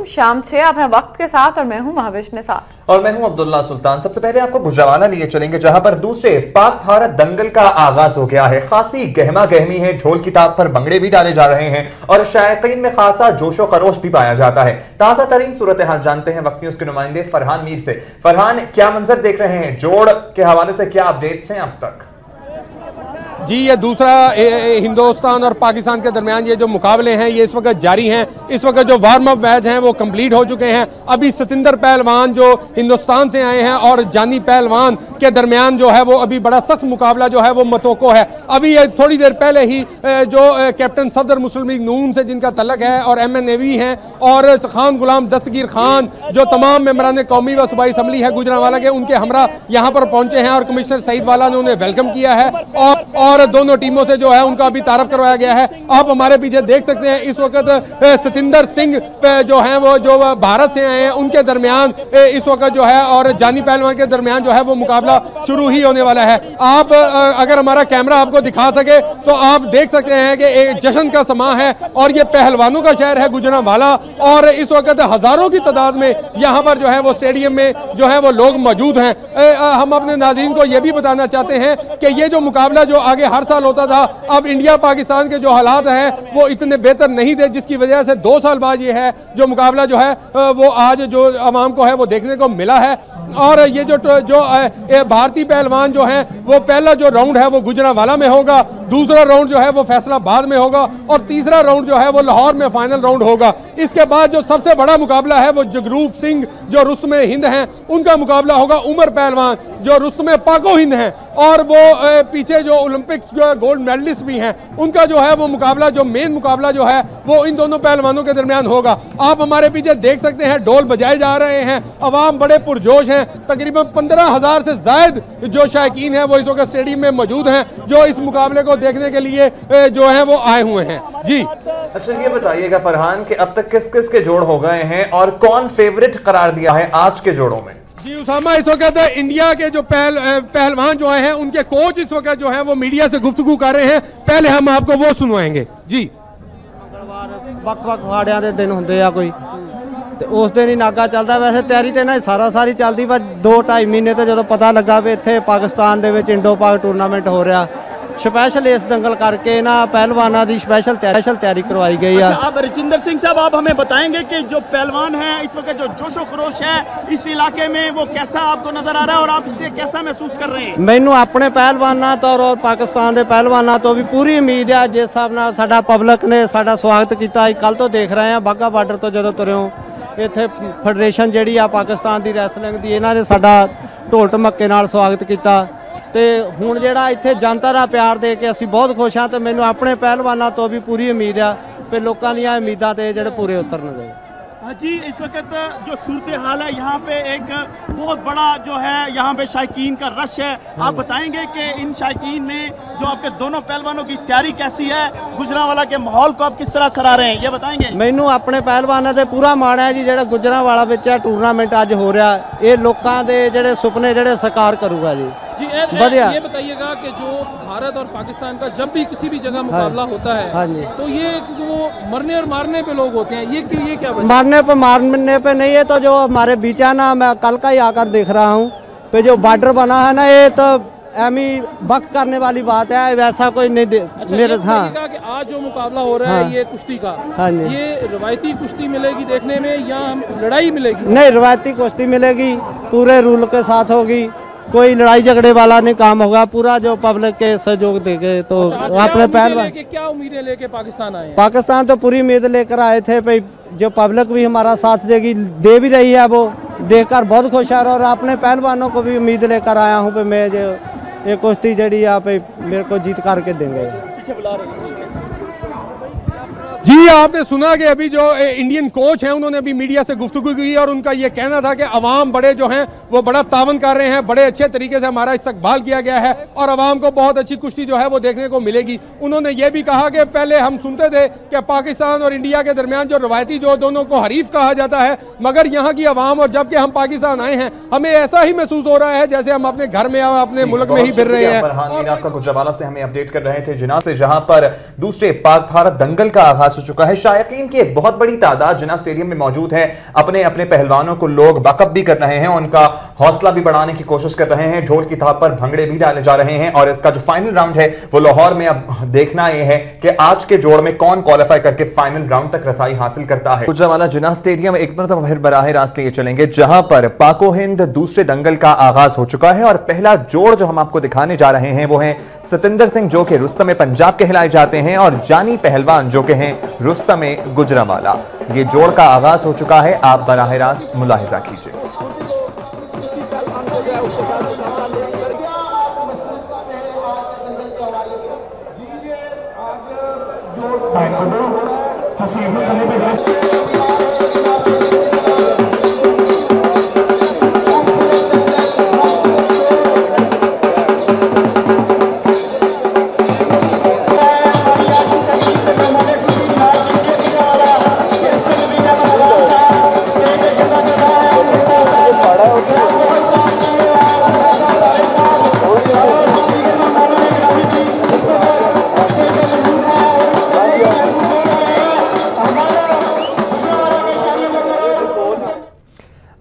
शाम 6 आप हैं वक्त के साथ और मैं हूं महाविश निसार और मैं हूं अब्दुल्ला सुल्तान। सबसे पहले आपको गुजरावाला लिए चलेंगे जहां पर दूसरे पाक भारत दंगल का आगाज हो गया है। खासी गहमा गहमी है, ढोल की ताप पर भंगड़े भी डाले जा रहे हैं और शायकीन में खासा जोशो खरोश भी पाया जाता है। ताजा तरीन सूरत हाल जानते हैं वक्त न्यूज के नुमाइंदे फरहान मीर से। फरहान, क्या मंजर देख रहे हैं? जोड़ के हवाले से क्या अपडेट्स हैं अब तक? जी, ये दूसरा हिंदुस्तान और पाकिस्तान के दरमियान ये जो मुकाबले हैं ये इस वक्त जारी हैं। इस वक्त जो वार्म अप मैच हैं वो कंप्लीट हो चुके हैं। अभी सतिंदर पहलवान जो हिंदुस्तान से आए हैं और जानी पहलवान के दरमियान जो है वो अभी बड़ा सख्त मुकाबला जो है वो मतोको है। अभी ये थोड़ी देर पहले ही जो कैप्टन सफदर मुस्लिम लीग नून से जिनका तलक है और MNAV हैं और खान गुलाम दस्तगीर खान जो तमाम मेंबरान कौमी व सूबाई असम्बली है गुजरांवाला के, उनके हमरा यहाँ पर पहुंचे हैं और कमिश्नर सईद वाला ने उन्हें वेलकम किया है और दोनों टीमों से जो है उनका अभी तारफ करवाया गया है। आप हमारे पीछे देख सकते हैं इस वक्त सतिंदर सिंह जो हैं वो जो भारत से आए हैं उनके दरमियान इस वक्त जो है और जानी पहलवान के दरमियान जो है वो मुकाबला शुरू ही होने वाला है। आप अगर हमारा कैमरा आपको दिखा सके तो आप देख सकते हैं कि एक जश्न का समा है और ये पहलवानों का शहर है गुजरांवाला और इस वक्त हजारों की तादाद में यहाँ पर जो है वो स्टेडियम में जो है वो लोग मौजूद हैं। हम अपने नाज़रीन को ये भी बताना चाहते हैं कि ये जो मुकाबला जो आगे हर साल होता था, अब इंडिया पाकिस्तान के जो हालात हैं वो इतने बेहतर नहीं थे, जिसकी वजह से 2 साल बाद ये है जो मुकाबला जो है वो आज जो आवाम को है वो देखने को मिला है। और ये जो भारतीय पहलवान जो हैं वो पहला जो राउंड है वो गुजरांवाला में होगा, दूसरा राउंड जो है वो फैसलाबाद में होगा और तीसरा राउंड जो है वो लाहौर में फाइनल राउंड होगा। इसके बाद जो सबसे बड़ा मुकाबला है वो जगरूप सिंह जो रुस्म हिंद हैं उनका मुकाबला होगा उमर पहलवान जो रुस्म पाको हिंद हैं और वो पीछे जो ओलंपिक्स जो गोल्ड मेडलिस्ट भी हैं उनका जो है वो मुकाबला जो मेन मुकाबला जो है वो इन दोनों पहलवानों के दरमियान होगा। आप हमारे पीछे देख सकते हैं ढोल बजाए जा रहे हैं, अवाम बड़े पुरजोश हैं। तकरीबन 15,000 से जायद जो शायकीन है वो इस वक्त स्टेडियम में मौजूद हैं जो इस मुकाबले को देखने के लिए जो है वो आए हुए हैं। जी अच्छा, ये बताइएगा फरहान कि अब तक किस किस के जोड़ हो गए हैं और कौन फेवरेट करार दिया है आज के जोड़ों में? जी उसामा, इस वक्त इंडिया के जो पहलवान जो आए हैं उनके कोच इस वक्त जो है वो मीडिया से गुफ्तगू कर रहे हैं। पहले हम आपको वो सुनवाएंगे। जी, ਵੱਖ-ਵੱਖ ਫਾੜਿਆਂ ਦੇ ਦਿਨ ਹੁੰਦੇ ਆ ਕੋਈ ਤੇ ਉਸ ਦਿਨ ਹੀ ਨਾਗਾ ਚੱਲਦਾ। ਵੈਸੇ ਤਿਆਰੀ ਤੇ ਨਾ ਸਾਰੀ ਚੱਲਦੀ, ਪਰ 2-2.5 ਮਹੀਨੇ ਤੋਂ ਜਦੋਂ ਪਤਾ ਲੱਗਾ ਵੀ ਇੱਥੇ ਪਾਕਿਸਤਾਨ ਦੇ ਵਿੱਚ ਇੰਡੋ ਪਾਕ ਟੂਰਨਾਮੈਂਟ ਹੋ ਰਿਹਾ, स्पेशल इस दंगल करके ना पहलवाना की स्पेशल तैयारी करवाई गई है। अब रजिंदर सिंह साहब, आप हमें बताएंगे कि जो पहलवान है इस वक्त जो जोशो खरोश है इस इलाके में वो कैसा आपको नजर आ रहा है और आप इसे कैसा महसूस कर रहे हैं? मैनू अपने पहलवाना तो और पाकिस्तान के पहलवाना तो भी पूरी उम्मीद है। जिस हिसाब नाल साडा पब्लिक ने साडा स्वागत किया, कल तो देख रहे हैं बाघा बार्डर तो जो तुरे हो इत्थे फेडरेशन जिहड़ी आ पाकिस्तान की रैसलिंग की इन्हां ने साडा ढोल ढमक्के नाल स्वागत किया ਤੇ ਹੁਣ ਜਿਹੜਾ ਇੱਥੇ ਜਨਤਾ ਦਾ ਪਿਆਰ ਦੇ ਕੇ ਅਸੀਂ ਬਹੁਤ ਖੁਸ਼ ਹਾਂ ਤੇ ਮੈਨੂੰ ਆਪਣੇ ਪਹਿਲਵਾਨਾਂ ਤੋਂ ਵੀ ਪੂਰੀ ਉਮੀਦ ਆ ਕਿ ਲੋਕਾਂ ਦੀਆਂ ਉਮੀਦਾਂ ਤੇ ਜਿਹੜੇ ਪੂਰੇ ਉਤਰਨਗੇ। जी, इस वक्त जो सूरत हाल है यहाँ पे एक बहुत बड़ा जो है यहाँ पे शायकीन का रश है। आप बताएंगे कि इन शायकीन में जो आपके दोनों पहलवानों की तैयारी कैसी है, गुजरांवाला के माहौल को आप किस तरह सराह रहे हैं, ये बताएंगे? मैनू अपने पहलवानों से पूरा माण है जी, जो गुजरांवाला में टूरनामेंट अज हो रहा ये लोगों के जोड़े सुपने जोड़े साकार करूँगा जी। जी ये बताइएगा कि जो भारत और पाकिस्तान का जब भी किसी भी जगह मुकाबला होता है तो ये वो मरने और मारने पे लोग होते हैं, ये क्या मारने पे नहीं है। तो जो हमारे बीच है ना, मैं कल का ही आकर देख रहा हूँ पे जो बॉर्डर बना है ना, ये तो एमी वक्त करने वाली बात है, वैसा कोई नहीं। अच्छा, मेरे कि आज जो मुकाबला हो रहा है ये कुश्ती का, ये रवायती कुश्ती मिलेगी देखने में या लड़ाई मिलेगी? नहीं, रवायती कुश्ती मिलेगी, पूरे रूल के साथ होगी, कोई लड़ाई झगड़े वाला नहीं काम होगा, पूरा जो पब्लिक के सहयोग देंगे। तो अपने पहलवान क्या उम्मीदें लेके पाकिस्तान आए? पाकिस्तान तो पूरी उम्मीद लेकर आए थे भाई, जो पब्लिक भी हमारा साथ देगी, दे भी रही है, वो देखकर बहुत खुश है। और अपने पहलवानों को भी उम्मीद लेकर आया हूँ कि मैं जो ये कुश्ती जड़ी आप मेरे को जीत करके देंगे। जी, आपने सुना कि अभी जो इंडियन कोच हैं उन्होंने अभी मीडिया से गुफ्तगू की और उनका ये कहना था कि अवाम बड़े जो हैं वो बड़ा तावन कर रहे हैं, बड़े अच्छे तरीके से हमारा इस्तकबाल किया गया है और अवाम को बहुत अच्छी कुश्ती जो है वो देखने को मिलेगी। उन्होंने ये भी कहा कि पहले हम सुनते थे कि पाकिस्तान और इंडिया के दरमियान जो रवायती जो दोनों को हरीफ कहा जाता है, मगर यहाँ की अवाम और जबकि हम पाकिस्तान आए हैं हमें ऐसा ही महसूस हो रहा है जैसे हम अपने घर में या अपने मुल्क में ही फिर रहे हैं। आपका गुजरांवाला से हमें अपडेट कर रहे थे जिना से, जहाँ पर दूसरे पाक भारत दंगल का आगाज आगाज हो चुका है। शायकीन की एक बहुत बड़ी तादाद जिन्ना स्टेडियम में मौजूद है। अपने अपने पहलवानों को लोग बकअप भी कर रहे हैं, उनका हौसला भी बढ़ाने की कोशिश कर रहे हैं। ढोल की थाप पर भंगड़े भी डाले जा रहे हैं और इसका जो फाइनल राउंड है वो लाहौर में अब देखना यह है कि आज के जोड़ में कौन क्वालिफाई करके फाइनल राउंड तक रसाई हासिल करता है। गुजरांवाला जिन्ना स्टेडियम एक मरतबा फिर बराह रास्त लिए चलेंगे, जहां पर पाको हिंद दूसरे दंगल का आगाज हो चुका है और पहला जोड़ जो हम आपको दिखाने जा रहे हैं वो है सतिंदर सिंह जो कि रुस्तम पंजाब कहलाए जाते हैं और जानी पहलवान जो कि हैं रुस्तम गुजरांवाला। ये जोड़ का आगाज हो चुका है, आप बराह रास्त मुलाहिजा कीजिए।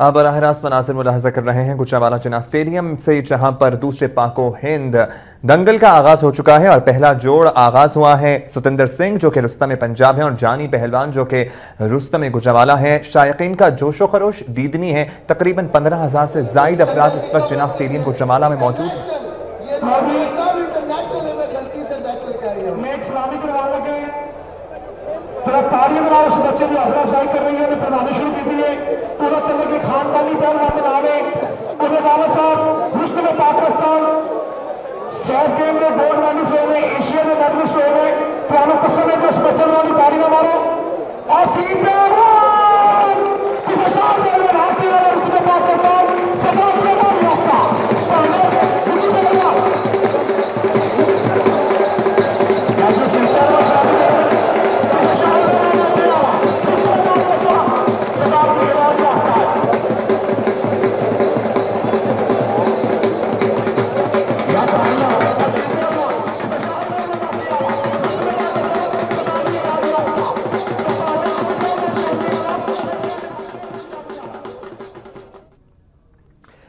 आप बराह रास्त मनासिर मुलाहिजा कर रहे हैं गुजरांवाला जिन्ना स्टेडियम से, जहां पर दूसरे पाको हिंद दंगल का आगाज हो चुका है और पहला जोड़ आगाज हुआ है। सतिंदर सिंह जो कि रुस्तम पंजाब है और जानी पहलवान जो कि रुस्तम गुजरांवाला है। शायकीन का जोशो खरोश दीदनी है। तकरीबन 15,000 से जायद अफराद इस वक्त जिन्ना स्टेडियम गुजरांवाला में मौजूद है। उस बच्चे की हौसला अफजाई कर रही है, प्रधानी शुरू की है। पूरा तरह के खानदानी पहलवान बना रहे वाले साहब रुस्तम पाकिस्तान सैफ गेम में गोल्ड मेडलिस्ट हुए, एशिया में मेडलिस्ट हुए। तो हमें पसंद है कि उस बच्चे वाली ताली में मारो और सीन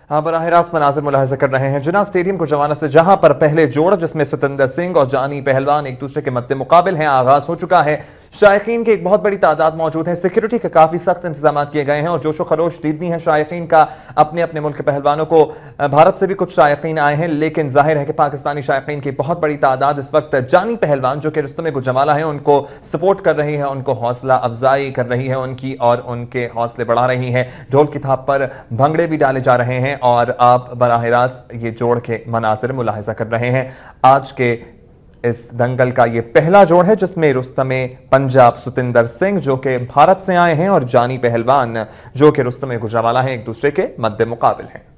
आप बराह रास्त मनाज़िर मुलाहिजा कर रहे हैं जिन्ना स्टेडियम गुजरांवाला से, जहां पर पहले जोड़ जिसमें सतिंदर सिंह और जानी पहलवान एक दूसरे के मद्दे मुकाबिल हैं आगाज हो चुका है। शायकीन की एक बहुत बड़ी तादाद मौजूद है। सिक्योरिटी के काफी सख्त इंतजाम किए गए हैं और जोशो खरोश दीदनी है शायकीन का। अपने अपने मुल्क के पहलवानों को भारत से भी कुछ शायकीन आए हैं, लेकिन जाहिर है कि पाकिस्तानी शायकीन की बहुत बड़ी तादाद इस वक्त जानी पहलवान जो कि रुस्तम गुजरांवाला है उनको सपोर्ट कर रही है, उनको हौसला अफजाई कर रही है उनकी और उनके हौसले बढ़ा रही है। ढोल की थाप पर भंगड़े भी डाले जा रहे हैं और आप बराह रास्त ये जोड़ के मनासिर मुलाहिजा कर रहे हैं। आज के इस दंगल का ये पहला जोड़ है जिसमें रुस्तम पंजाब सतिंदर सिंह जो कि भारत से आए हैं और जानी पहलवान जो कि रुस्तम गुजरांवाला हैं एक दूसरे के मद्दे मुकाबिल हैं।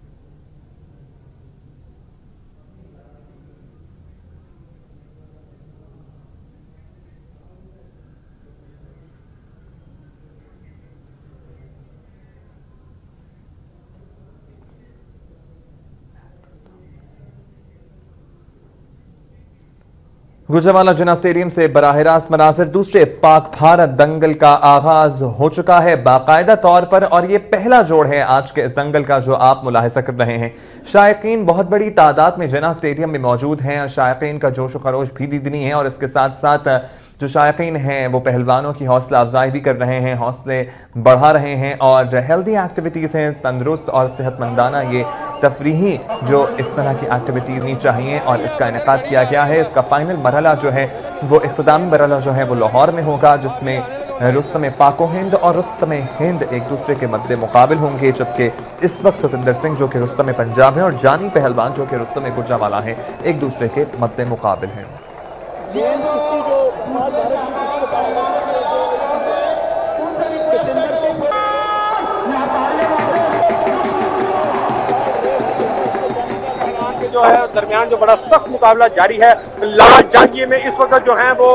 गुजरांवाला जिन्ना स्टेडियम से बराह रास्त मनासिर दूसरे पाक भारत दंगल का आगाज हो चुका है बाकायदा तौर पर और ये पहला जोड़ है आज के इस दंगल का जो आप मुलाहिजा कर रहे हैं। शायकीन बहुत बड़ी तादाद में जिन्ना स्टेडियम में मौजूद हैं और शायकीन का जोश खरोश भी दीदनी है और इसके साथ साथ जो शायकीन हैं वो पहलवानों की हौसला अफजाई भी कर रहे हैं, हौसले बढ़ा रहे हैं और हेल्दी एक्टिविटीज़ हैं। तंदुरुस्त और सेहतमंदाना ये तफरीही जो इस तरह की एक्टिविटीज़ नहीं चाहिए और इसका इनेकाद किया गया है। इसका फाइनल मरहला जो है वो इख्तितामी मरहला जो है वो लाहौर में होगा जिसमें रुस्तम पाको हिंद और रुस्तम हिंद एक दूसरे के मद्दे मुकाबिल होंगे, जबकि इस वक्त सतिंदर सिंह जो कि रुस्तम पंजाब है और जानी पहलवान जो कि रुस्तम गुजरांवाला हैं एक दूसरे के मद्दे मुकाबिल हैं। जो है दरमियान जो बड़ा सख्त मुकाबला जारी है। लाल जांगिए में इस वक्त जो है वो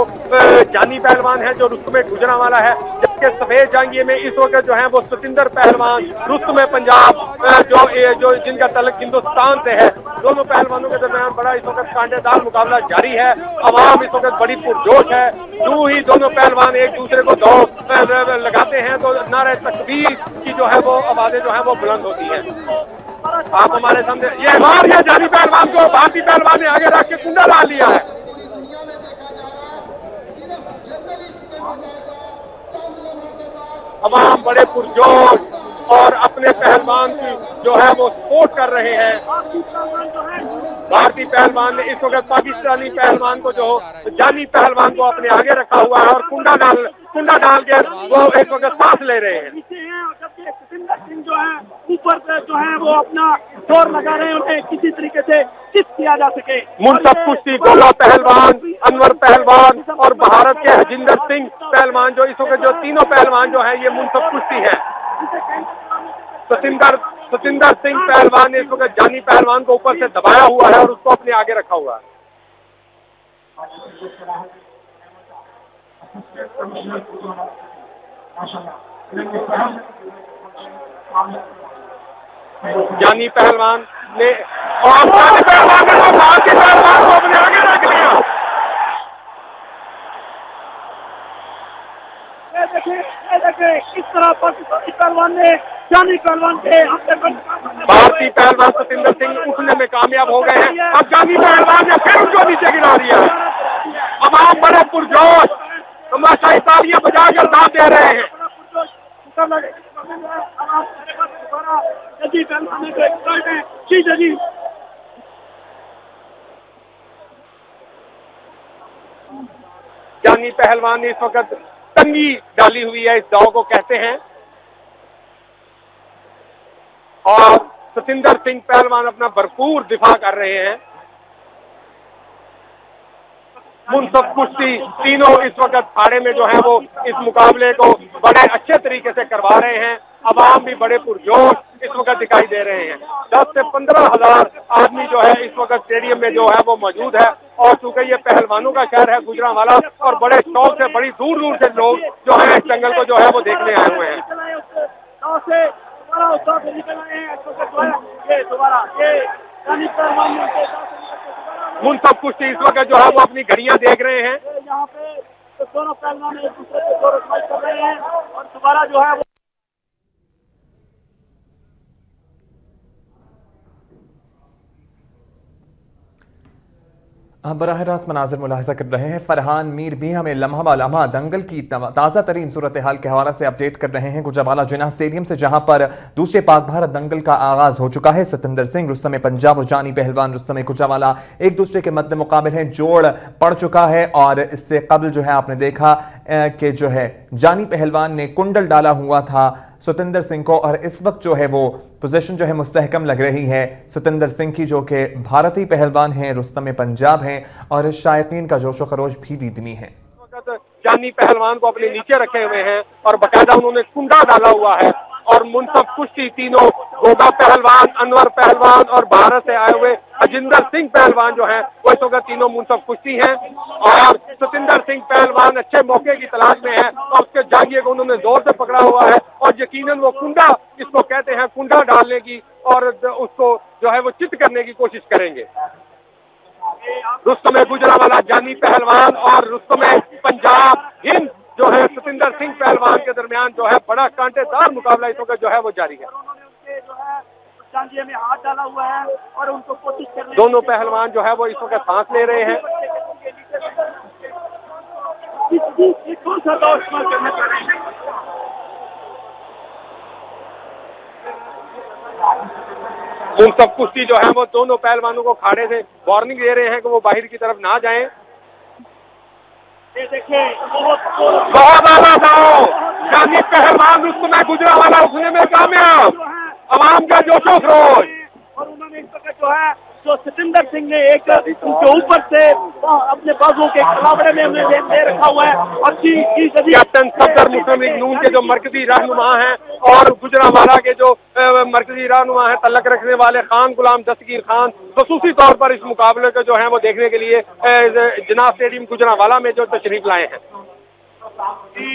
जानी पहलवान है जो रुस्तम गुजरांवाला है, जबकि सफेद जांगिए में इस वक्त जो है वो सतिंदर पहलवान रुस्तम पंजाब जो जिनका तल्लुक हिंदुस्तान से है दोनों पहलवानों के दरमियान बड़ा इस वक्त कांटेदार मुकाबला जारी है। अवाम इस वक्त बड़ी पुरजोश है। यूं ही दोनों पहलवान एक दूसरे को दौड़ लगाते हैं तो नारे तकबीर की जो है वो आवाजें जो है वो बुलंद होती हैं। आप हमारे सामने ये मार दिया जानी पहलवान को, भारतीय पहलवान ने आगे रख के कुंडा डाल लिया है। अवाम बड़े पुरजोश और अपने पहलवान की जो है वो सपोर्ट कर रहे हैं। भारतीय पहलवान ने इस वक्त पाकिस्तानी पहलवान को जो जानी पहलवान को अपने आगे रखा हुआ है और कुंडा डाल के वो इस वक्त सांस ले रहे हैं। सतिंदर सिंह जो है ऊपर से जो है वो अपना जोर लगा रहे हैं, उन्हें किसी तरीके से चित किया जा सके। मुनसब कुश्ती गोला पहलवान, अनवर पहलवान और भारत के हजिंदर सिंह पहलवान जो इस वक्त जो तीनों पहलवान जो है ये मुनसब कुश्ती है। सतिंदर सिंह पहलवान ने इस वक्त जानी पहलवान को ऊपर से दबाया हुआ है और उसको अपने आगे रखा हुआ है। जानी पहलवान ने भारतीय पहलवान को अपने आगे रख लिया। देखिए किस तरह पाकिस्तानी पहलवान ने जानी पहलवान के भारतीय पहलवान सतिंदर सिंह उठने में कामयाब हो गए हैं। अब जानी पहलवान ने फिर उनको नीचे गिरा दिया है। अब आप बड़े पुरजोश तमाशाई तालियां बजाकर दाद दे रहे हैं। जानी पहलवान ने इस वक्त तंगी डाली हुई है, इस दाव को कहते हैं, और सतिंदर सिंह पहलवान अपना भरपूर दिफा कर रहे हैं। मुनसब कुश्ती तीनों इस वक्त अखाड़े में जो है वो इस मुकाबले को बड़े अच्छे तरीके से करवा रहे हैं। अवाम भी बड़े पुरजोश इस वक्त दिखाई दे रहे हैं। 10 से 15 हजार आदमी जो है इस वक्त स्टेडियम में जो है वो मौजूद है। और चूंकि ये पहलवानों का शहर है गुजरांवाला, और बड़े शौक से बड़ी दूर दूर से लोग जो है इस जंगल को जो है वो देखने आए हुए हैं। मुनसब कुश्ती इस वक्त जो है वो अपनी घड़ियां देख रहे हैं। यहाँ पे दोनों पहलवान एक दूसरे को जोर कर रहे हैं और दोबारा जो है वो हम बराह रास्त मनाजिर मुलाहिजा कर रहे हैं। फरहान मीर भी हमें लम्हा ब लम्हा दंगल की ताज़ा तरीन सूरत हाल के हवाले से अपडेट कर रहे हैं गुजरांवाला जिन्ना स्टेडियम से, जहां पर दूसरे पाक भारत दंगल का आगाज हो चुका है। सतिंदर सिंह रुस्तम पंजाब और जानी पहलवान रुस्तम गुजरांवाला एक दूसरे के मद्दे मुकाबिल हैं, जोड़ पड़ चुका है। और इससे कबल जो है आपने देखा कि जो है जानी पहलवान ने कुंडल डाला हुआ था सतिंदर सिंह को, और इस वक्त जो है वो पोजीशन जो है मुस्तहकम लग रही है सतिंदर सिंह की, जो कि भारतीय पहलवान हैं, रुस्तम पंजाब हैं, और शायकीन का जोशो खरोश भी दीदनी है। जानी पहलवान को अपने नीचे रखे हुए हैं और बाकायदा उन्होंने कुंडा डाला हुआ है। और मुनसब कुश्ती तीनों गोगा पहलवान, अनवर पहलवान और भारत से आए हुए हजिंदर सिंह पहलवान जो हैं वो इस वक्त तीनों मुनसब कुश्ती हैं। और सतिंदर सिंह पहलवान अच्छे मौके की तलाश में है और उसके जांघिए को उन्होंने जोर से पकड़ा हुआ है और यकीनन वो कुंडा, इसको कहते हैं कुंडा डालने की, और उसको जो है वो चित करने की कोशिश करेंगे। रुस्तम गुजरांवाला जानी पहलवान और रुस्तम पंजाब हिंद जो है सतिंदर सिंह पहलवान के दरमियान जो है बड़ा कांटेदार मुकाबला इस वक्त जो है वो जारी है। में हाथ डाला हुआ है और उनको कोशिश करने, दोनों पहलवान जो है वो इस वक्त सांस ले रहे हैं। मुनसब कुश्ती जो है वो दोनों पहलवानों को खाड़े से वार्निंग दे रहे हैं कि वो बाहर की तरफ ना जाएं। ये देखिए बहुत आला दाव, जानी पहलवान रुस्तम गुजरांवाला उठने में कामयाब, अवाम का जोशो खरोश। और उन्होंने इस वक्त जो है जो सतिंदर सिंह ने एक उनके ऊपर से अपने बाजुओं के कलावड़े में उन्हें दे रखा हुआ है। और कैप्टन सफदर मुस्लिम लीग नून के जो मरकजी रहनुमा हैं और गुजरांवाला के जो मरकजी रहनुमा हैं, तल्लक रखने वाले खान गुलाम दस्तगीर खान, खसूसी तौर पर इस मुकाबले को जो है वो देखने के लिए जिन्ना स्टेडियम गुजरांवाला में जो तशरीफ लाए हैं।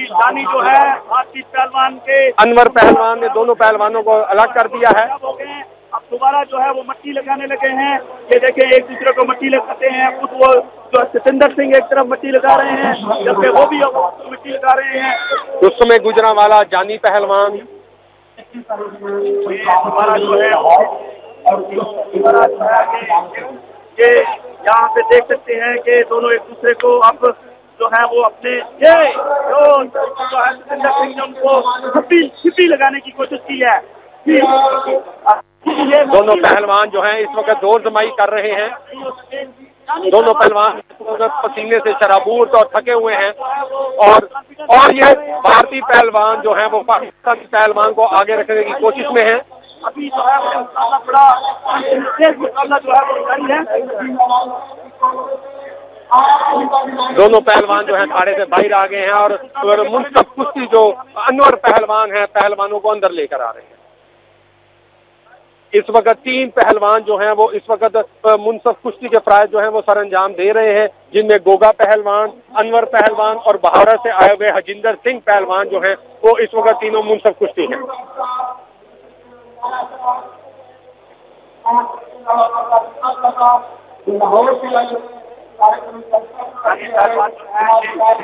जानी जो है भारतीय पहलवान के अनवर पहलवान ने दोनों पहलवानों को अलग कर दिया है। अब दोबारा जो है वो मट्टी लगाने लगे हैं। ये देखें, एक दूसरे को मट्टी लगाते हैं। खुद वो जो सतिंदर सिंह एक तरफ मट्टी लगा रहे हैं, जबकि वो भी मट्टी लगा रहे हैं। रुस्तमे गुजरांवाला, जानी पहलवान दोबारा जो है ये यहाँ पे देख सकते हैं कि दोनों एक दूसरे को अब जो है वो अपने ये जो है सतिंदर सिंह ने उनको छिपी लगाने की कोशिश की है। दोनों पहलवान जो हैं इस वक्त जोर जमाई कर रहे हैं। दोनों पहलवान पसीने से शराबूर और थके हुए हैं और ये भारतीय पहलवान जो है वो पाकिस्तानी पहलवान को आगे रखने की कोशिश में है। अभी जो है वो बड़ा मुकाबला जो है वो जारी है। दोनों पहलवान जो है अखाड़े से बाहर आ गए हैं और मुनसब कुश्ती जो अनवर पहलवान है पहलवानों को अंदर लेकर आ रहे हैं। इस वक्त 3 पहलवान जो हैं वो इस वक्त मुनसब कुश्ती के फ्राइज जो हैं वो सर अंजाम दे रहे हैं, जिनमें गोगा पहलवान, अनवर पहलवान और भारत से आए हुए हजिंदर सिंह पहलवान जो हैं वो इस वक्त तीनों मुनसब कुश्ती हैं।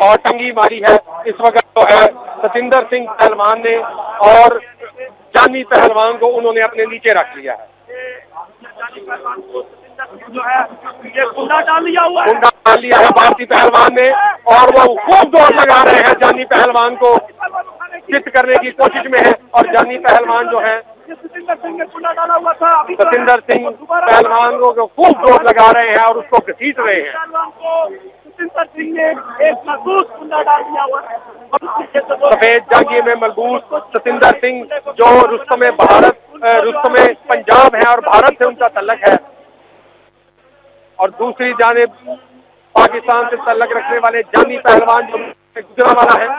और टंगी मारी है इस वक्त जो है सतिंदर सिंह पहलवान ने और जानी पहलवान को उन्होंने अपने नीचे रख लिया है। जो है ये कुंडा डाल लिया हुआ है, कुंडा डाल लिया है भारतीय पहलवान ने और वो खूब दौड़ लगा रहे हैं। जानी पहलवान को चित करने की कोशिश में है और जानी पहलवान जो है सतिंदर सिंह ने कुंडा डाला हुआ था। सतिंदर सिंह पहलवान को खूब दौड़ लगा रहे हैं और उसको घसीट रहे हैं। सतिंदर सिंह ने एक मजबूत कुंडा डाल दिया हुआ है। सफेद जांघी में मलबूस सतिंदर सिंह जो रुस्तमे भारत रुस्तमे पंजाब है और भारत से उनका तल्लक है और दूसरी जानिब पाकिस्तान से तल्लक रखने वाले जानी पहलवान जो गुजरांवाला है।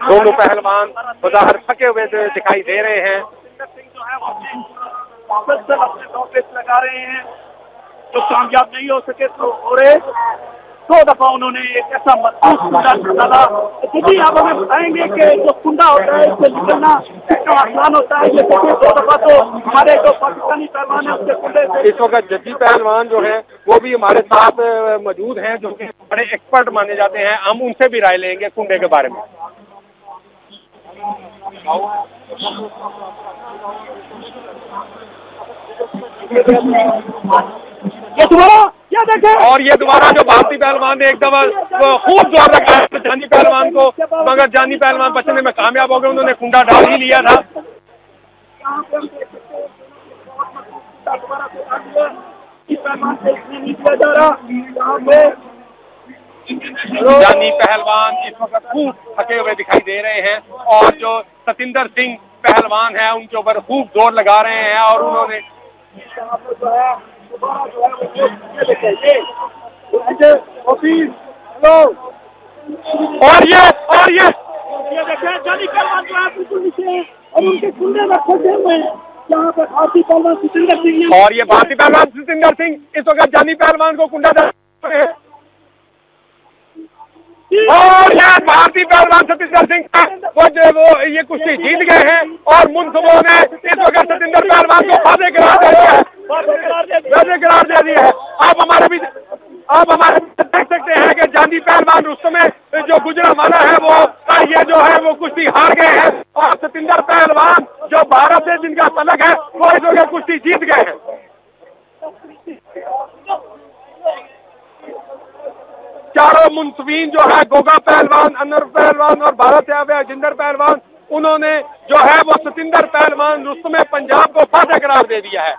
दोनों पहलवान बाहर थके हुए दिखाई दे रहे हैं। लगा रहे हैं जो कामयाब नहीं हो सके तो और 2 दफा उन्होंने एक ऐसा मजबूत कुंडा डाला। क्योंकि आप हमें बताएंगे कि जो कुंडा होता है इससे निकलना इतना आसान होता है। ये 2 दफा तो हमारे जो पाकिस्तानी पहलवान है उसके कुंडे से इस वक्त जद्दी पहलवान जो है वो भी हमारे साथ मौजूद हैं, जो कि बड़े एक्सपर्ट माने जाते हैं। हम उनसे भी राय लेंगे कुंडे के बारे में। ये देखें और ये दोबारा जो भारतीय पहलवान ने एक दफा खूब जोर लगाया जानी पहलवान को, मगर जानी पहलवान बचने में कामयाब हो गए। उन्होंने कुंडा डाल ही लिया था। जानी पहलवान इस वक्त खूब थके हुए दिखाई दे रहे हैं और जो सतिंदर सिंह पहलवान है उनके ऊपर खूब जोर लगा रहे हैं और उन्होंने और ये देखें जानी पहलवान जो है बिल्कुल नीचे और उनके कुंडे में फंसे हुए हैं। यहाँ पर भारतीय पहलवान सतिंदर सिंह और ये भारतीय पहलवान सतिंदर सिंह इस वक्त जानी पहलवान को कुंडा डाल रहे हैं और ये भारतीय पहलवान सतिंदर सिंह वो ये कुश्ती जीत गए हैं और मुनसबों ने इस वक्त सतिंदर पहलवान को फादे करार दे दिया है। करार दे दिया है। आप हमारे देख सकते हैं कि जानी पहलवान रुस्तमे जो गुजरांवाला है वो ये जो है वो कुश्ती हार गए हैं और सतिंदर पहलवान जो भारत से जिनका तलक है वो इस वक्त कुश्ती जीत गए हैं। चारों मुंसबीन जो है गोगा पहलवान, अनवर पहलवान और भारत से आए हजिंदर पहलवान, उन्होंने जो है वो सतिंदर पहलवान रुस्तमे पंजाब को फातह करार दे दिया है।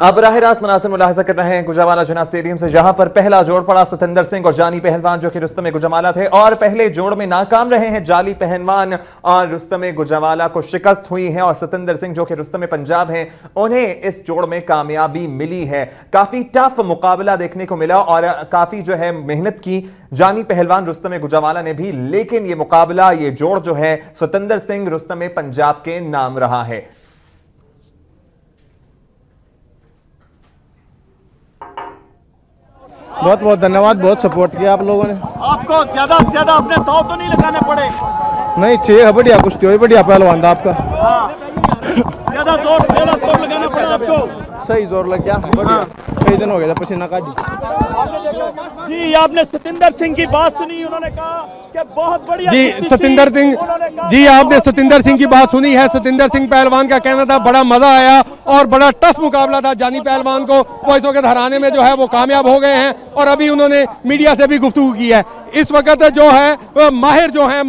आप बराह रास्त मुनासिब मुलाहिजा कर रहे हैं गुजरांवाला जिन्ना स्टेडियम से, जहां पर पहला जोड़ पड़ा सतिंदर सिंह और जानी पहलवान जो कि रुस्तमे गुजरांवाला थे और पहले जोड़ में नाकाम रहे हैं। जाली पहलवान और रुस्तमे गुजरांवाला को शिकस्त हुई है और सतिंदर सिंह जो कि रुस्तमे पंजाब हैं उन्हें इस जोड़ में कामयाबी मिली है। काफी टफ मुकाबला देखने को मिला और काफी जो है मेहनत की जानी पहलवान रुस्तमे गुजरांवाला ने भी, लेकिन ये मुकाबला ये जोड़ जो है सतिंदर सिंह रुस्तमे पंजाब के नाम रहा है। बहुत बहुत धन्यवाद, बहुत सपोर्ट किया आप लोगों ने। आपको ज्यादा से ज्यादा अपने दाव तो नहीं लगाने पड़े? नहीं, ठीक है, बढ़िया कुश्ती हुई, बढ़िया पहलवान था आपका। ज्यादा जोर लगाना पड़ा आपको? सही जोर लग गया, बढ़िया। कई दिन हो गए थे पसीना काटी। जी आपने सतिंदर सिंह की बात सुनी, उन्होंने कहा कि बहुत बढ़िया। जी सतिंदर सिंह जी, आपने सतिंदर सिंह की बात सुनी है। सतिंदर सिंह पहलवान का कहना था बड़ा मजा आया और बड़ा टफ मुकाबला था जानी पहलवान को, वो इस वक्त हराने में जो है वो कामयाब हो गए हैं और अभी उन्होंने मीडिया से भी गुफ्तगू की है। इस वक्त जो है माहिर जो है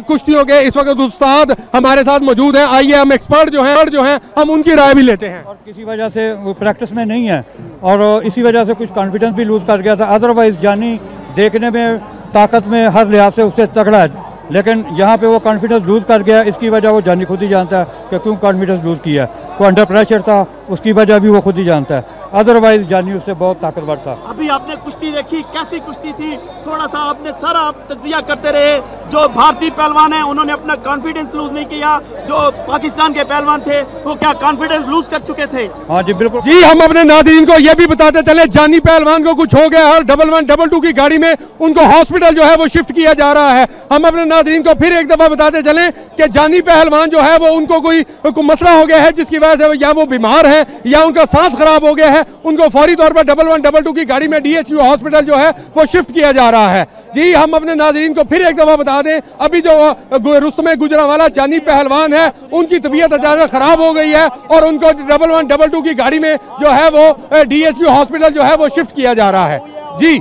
कुश्तियों के, इस वक्त उस्ताद हमारे साथ मौजूद हैं। आइए हम एक्सपर्ट जो हैं हम उनकी राय भी लेते हैं। और किसी वजह से वो प्रैक्टिस में नहीं है और इसी वजह से कुछ कॉन्फिडेंस भी लूज कर गया था। अदरवाइज जानी देखने में ताकत में हर लिहाज से उससे तगड़ा है, लेकिन यहाँ पे वो कॉन्फिडेंस लूज कर गया। इसकी वजह वो जानी खुद ही जानता है कि क्यों कॉन्फिडेंस लूज किया। वो अंडर प्रेशर था, उसकी वजह भी वो खुद ही जानता है। अदरवाइज जानी उससे बहुत ताकतवर था। अभी आपने कुश्ती देखी, कैसी कुश्ती थी? थोड़ा सा आपने सारा तज्जिया करते रहे। जो भारतीय पहलवान हैं उन्होंने अपना कॉन्फिडेंस लूज नहीं किया, जो पाकिस्तान के पहलवान थे वो क्या कॉन्फिडेंस लूज कर चुके थे? हाँ जी बिल्कुल जी। हम अपने नाज़रीन को ये भी बताते चले, जानी पहलवान को कुछ हो गया और 1112 की गाड़ी में उनको हॉस्पिटल जो है वो शिफ्ट किया जा रहा है। हम अपने नाज़रीन को फिर एक दफा बताते चले कि जानी पहलवान जो है वो उनको कोई मसला हो गया है जिसकी वजह से या वो बीमार है या उनका सांस खराब हो गया है। उनको फौरी तौर पर 1112 की गाड़ी में DHQ हॉस्पिटल जो है वो शिफ्ट किया जा रहा है। जी हम अपने नाजरीन को फिर एक दफा बता दें, अभी जो रुस्तमे गुजरांवाला जानी पहलवान है उनकी तबीयत अचानक खराब हो गई है और उनको 1112 की गाड़ी में जो है वो DHQ हॉस्पिटल जो है वो शिफ्ट किया जा रहा है। जी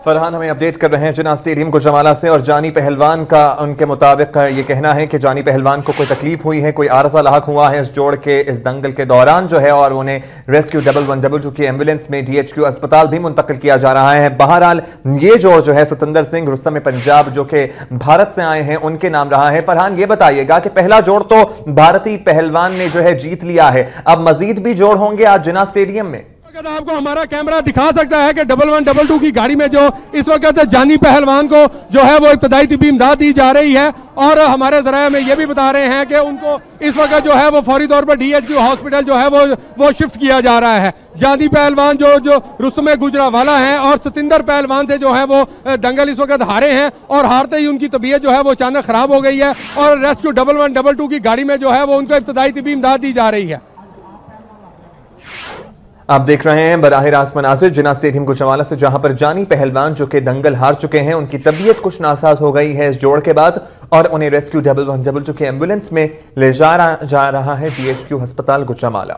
फरहान हमें अपडेट कर रहे हैं जिन्ना स्टेडियम गुजरांवाला से, और जानी पहलवान का उनके मुताबिक ये कहना है कि जानी पहलवान को कोई तकलीफ हुई है, कोई आरजा लाक हुआ है इस जोड़ के इस दंगल के दौरान जो है, और उन्हें रेस्क्यू 1112 की एम्बुलेंस में DHQ अस्पताल भी मुंतकिल किया जा रहा है। बहरहाल ये जोड़ जो है सतिंदर सिंह रुस्तम पंजाब जो कि भारत से आए हैं उनके नाम रहा है। फरहान ये बताइएगा कि पहला जोड़ तो भारतीय पहलवान ने जो है जीत लिया है, अब मजीद भी जोड़ होंगे आज जिन्ना स्टेडियम में? आपको हमारा कैमरा दिखा सकता है कि 1112 की गाड़ी में जो इस वक्त जानी पहलवान को जो है वो इब्तदाई तिब्बी इमदाद दी जा रही है और हमारे जराये में ये भी बता रहे हैं कि उनको इस वक्त जो है वो फौरी तौर पर DHQ हॉस्पिटल जो है वो शिफ्ट किया जा रहा है। जानी पहलवान जो रुस्तमे गुजरांवाला हैं और सतिंदर पहलवान से जो है वो दंगल इस वक्त हारे हैं और हारते ही उनकी तबीयत जो है वो अचानक खराब हो गई है और रेस्क्यू 1112 की गाड़ी में जो है वो उनको इब्तदाई तिब्बी इमदाद दी जा रही है। आप देख रहे हैं बराह रास्त मनाज़िर जिन्ना स्टेडियम गुजरांवाला से, जहां पर जानी पहलवान जो कि दंगल हार चुके हैं उनकी तबीयत कुछ नासाज हो गई है इस जोड़ के बाद और उन्हें रेस्क्यू 1112 की एम्बुलेंस में ले जा रहा है DHQ अस्पताल गुजरांवाला।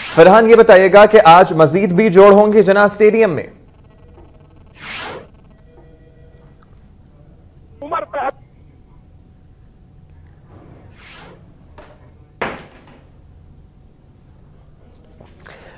फरहान ये बताइएगा कि आज मजीद भी जोड़ होंगे जिन्ना स्टेडियम में?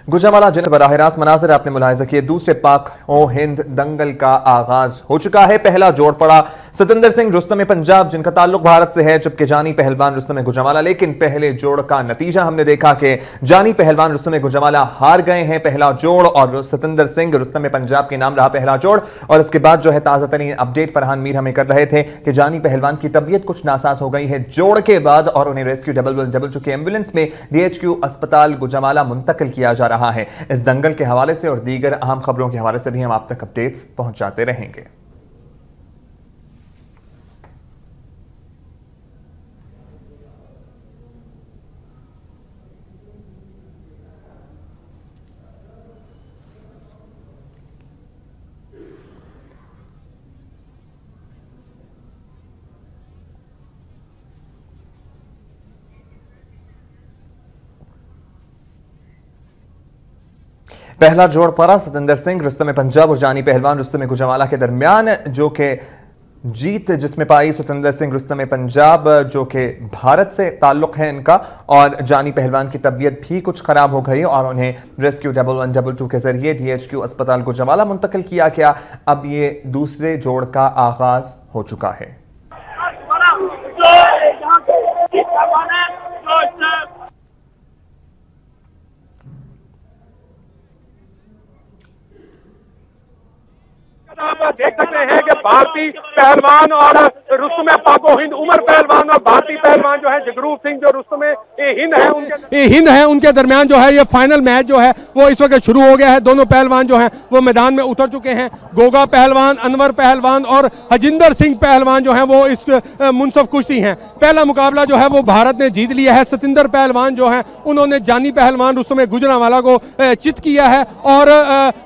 गुजरांवाला जिन बराह रास्त मनाज़िर आपने मुलाहिजा किए, दूसरे पाक हिंद दंगल का आगाज हो चुका है। पहला जोड़ पड़ा सतिंदर सिंह रुस्तम पंजाब जिनका ताल्लुक भारत से है, जबकि जानी पहलवान रुस्तम गुजरांवाला। लेकिन पहले जोड़ का नतीजा हमने देखा कि जानी पहलवान रुस्तम गुजरांवाला हार गए हैं पहला जोड़ और सतिंदर सिंह रुस्तम पंजाब के नाम रहा पहला जोड़। और इसके बाद जो है ताजा तरीन अपडेट फरहान मीर हमें कर रहे थे कि जानी पहलवान की तबीयत कुछ नासाज हो गई है जोड़ के बाद और उन्हें रेस्क्यू 1112 की एम्बुलेंस में DHQ अस्पताल गुजरांवाला मुंतकिल किया जा रहा है। इस दंगल के हवाले से और दीगर अहम खबरों के हवाले से भी हम आप तक अपडेट्स पहुंचाते रहेंगे। पहला जोड़ पड़ा सतिंदर सिंह रुस्तम पंजाब और जानी पहलवान रुस्तम गुजरांवाला के दरमियान, जो कि जीत जिसमें पाई सतिंदर सिंह रुस्तम पंजाब जो कि भारत से ताल्लुक है इनका, और जानी पहलवान की तबीयत भी कुछ खराब हो गई और उन्हें रेस्क्यू 1112 के जरिए DHQ अस्पताल गुजरांवाला मुंतकिल किया गया। अब ये दूसरे जोड़ का आगाज हो चुका है। देख सकते हैं कि भारतीय पहलवान और रुस्तम पाको हिंद उमर पहलवान और भारतीय पहलवान जो है जगरूप सिंह जो रुस्तम हिंद है उनके दरमियान जो है ये फाइनल मैच जो है वो इस वक्त शुरू हो गया है। दोनों पहलवान जो हैं वो मैदान में उतर चुके हैं। गोगा पहलवान, अनवर पहलवान और हजिंदर सिंह पहलवान जो हैं वो इस मुनसफ कुश्ती हैं। पहला मुकाबला जो है वो भारत ने जीत लिया है। सतिंदर पहलवान जो हैं उन्होंने जानी पहलवान रुस्तम गुजरांवाला को चित किया है। और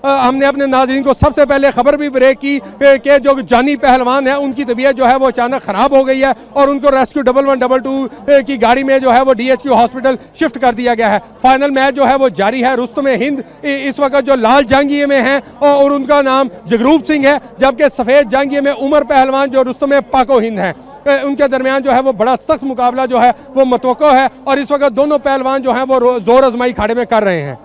हमने अपने नाजरीन को सबसे पहले खबर भी ब्रेक की कि जो जानी पहलवान है उनकी तबीयत जो है वो अचानक खराब हो गई है और उनको रेस्क्यू 1112 की गाड़ी में जो है वो DHQ हॉस्पिटल शिफ्ट कर दिया गया है। फाइनल मैच जो है वो जारी है। रुस्तम हिंद इस वक्त जो लाल जांगिए में है और उनका नाम जगरूप सिंह है, जबकि सफेद जांगिए में उमर पहलवान जो रुस्तम पाको हिंद है। उनके दरमियान जो है वो बड़ा सख्त मुकाबला जो है वो मतवक्को है और इस वक्त दोनों पहलवान जो है वो जोर आजमाई खाड़े में कर रहे हैं।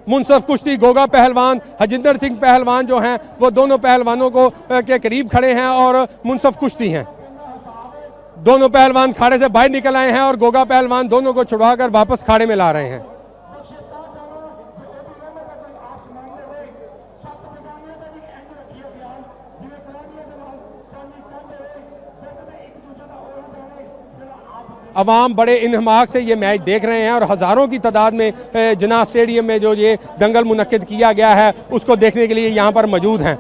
मुनसफ कुश्ती गोगा पहलवान, हजिंदर सिंह पहलवान जो हैं वो दोनों पहलवानों को के करीब खड़े हैं और मुनसफ कुश्ती हैं। दोनों पहलवान खाड़े से बाहर निकल आए हैं और गोगा पहलवान दोनों को छुड़वाकर वापस खाड़े में ला रहे हैं। अवाम बड़े इन्हमाक से ये मैच देख रहे हैं और हज़ारों की तादाद में जिन्ना स्टेडियम में जो ये दंगल मुनक्किद किया गया है उसको देखने के लिए यहाँ पर मौजूद हैं।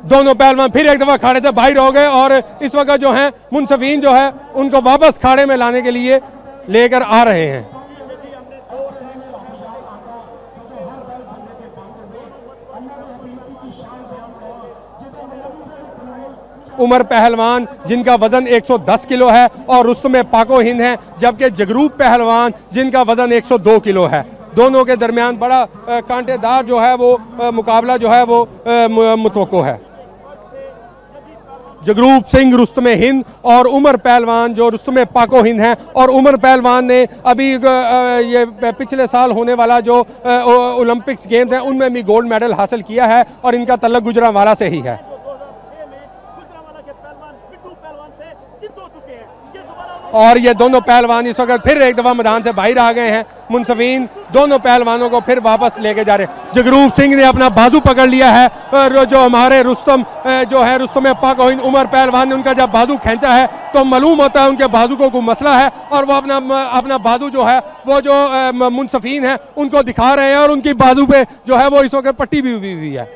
दोनों पहलवान फिर एक दफ़ा खाड़े से बाहर हो गए और इस वक्त जो हैं मुनसफीन जो है उनको वापस खाड़े में लाने के लिए लेकर आ रहे हैं। उमर पहलवान जिनका वजन 110 किलो है और रुस्तम पाको हिंद है, जबकि जगरूप पहलवान जिनका वजन 102 किलो है। दोनों के दरमियान बड़ा कांटेदार जो है वो मुकाबला जो है वो मुतवक्को है। जगरूप सिंह रुस्तम हिंद और उमर पहलवान जो रुस्तम पाको हिंद हैं। और उमर पहलवान ने अभी ये पिछले साल होने वाला जो ओलंपिक्स गेम्स हैं उनमें भी गोल्ड मेडल हासिल किया है और इनका तल्लुक गुजरांवाला से ही है। और ये दोनों पहलवान इस वक्त फिर एक दफ़ा मैदान से बाहर आ गए हैं। मुनसफीन दोनों पहलवानों को फिर वापस लेके जा रहे हैं। जगरूप सिंह ने अपना बाजू पकड़ लिया है और जो हमारे रुस्तम जो है रुस्तम पाको हिंद उमर पहलवान ने उनका जब बाजू खींचा है तो मालूम होता है उनके बाजू को कोई मसला है और वो अपना बाजू जो है वो जो मुनसफीन है उनको दिखा रहे हैं और उनकी बाजू पे जो है वो इस वक्त पट्टी भी हुई है।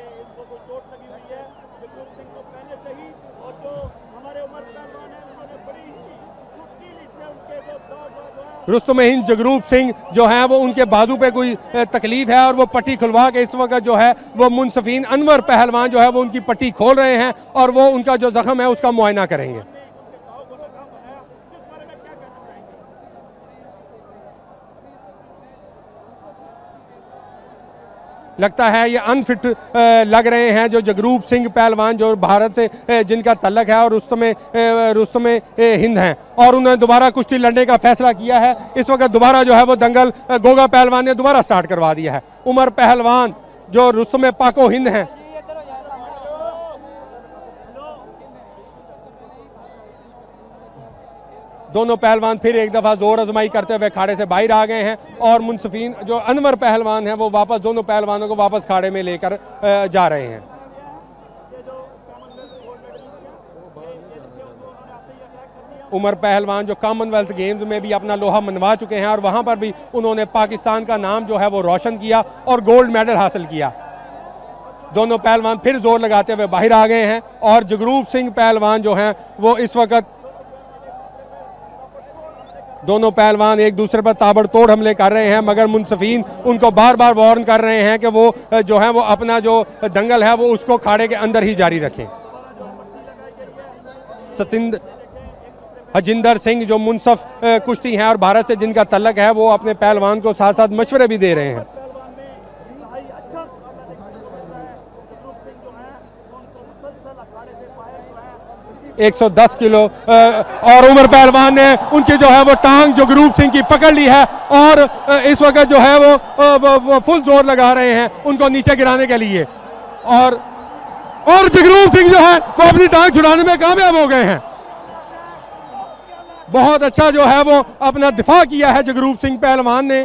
रुस्तम हिंद जगरूप सिंह जो है वो उनके बाजू पे कोई तकलीफ है और वो पट्टी खुलवा के इस वक्त जो है वो मुनसफीन अनवर पहलवान जो है वो उनकी पट्टी खोल रहे हैं और वो उनका जो जख्म है उसका मुआयना करेंगे। लगता है ये अनफिट लग रहे हैं जो जगरूप सिंह पहलवान जो भारत से जिनका तल्लक है और रुस्तम हिंद हैं और उन्होंने दोबारा कुश्ती लड़ने का फैसला किया है। इस वक्त दोबारा जो है वो दंगल गोगा पहलवान ने दोबारा स्टार्ट करवा दिया है। उमर पहलवान जो रुस्तम पाको हिंद हैं दोनों पहलवान फिर एक दफ़ा जोर आजमाई करते हुए खाड़े से बाहर आ गए हैं और मुनसफीन जो अनवर पहलवान हैं वो वापस दोनों पहलवानों को वापस खाड़े में लेकर जा रहे हैं। उमर पहलवान जो कॉमनवेल्थ गेम्स में भी अपना लोहा मनवा चुके हैं और वहां पर भी उन्होंने पाकिस्तान का नाम जो है वो रोशन किया और गोल्ड मेडल हासिल किया। दोनों पहलवान फिर जोर लगाते हुए बाहर आ गए हैं और जगरूप सिंह पहलवान जो हैं वो इस वक्त दोनों पहलवान एक दूसरे पर ताबड़तोड़ हमले कर रहे हैं, मगर मुनसफीन उनको बार बार वार्न कर रहे हैं कि वो जो है वो अपना जो दंगल है वो उसको खाड़े के अंदर ही जारी रखें। हजिंदर सिंह जो मुनसफ कुश्ती हैं और भारत से जिनका तल्लक है वो अपने पहलवान को साथ साथ मशवरे भी दे रहे हैं। 110 किलो और उमर पहलवान ने उनकी जो है वो टांग जगरूप सिंह की पकड़ ली है और इस वक्त जो है वो फुल जोर लगा रहे हैं उनको नीचे गिराने के लिए और जगरूप सिंह जो है वो अपनी टांग छुड़ाने में कामयाब हो गए हैं। बहुत अच्छा जो है वो अपना दिफा किया है जगरूप सिंह पहलवान ने।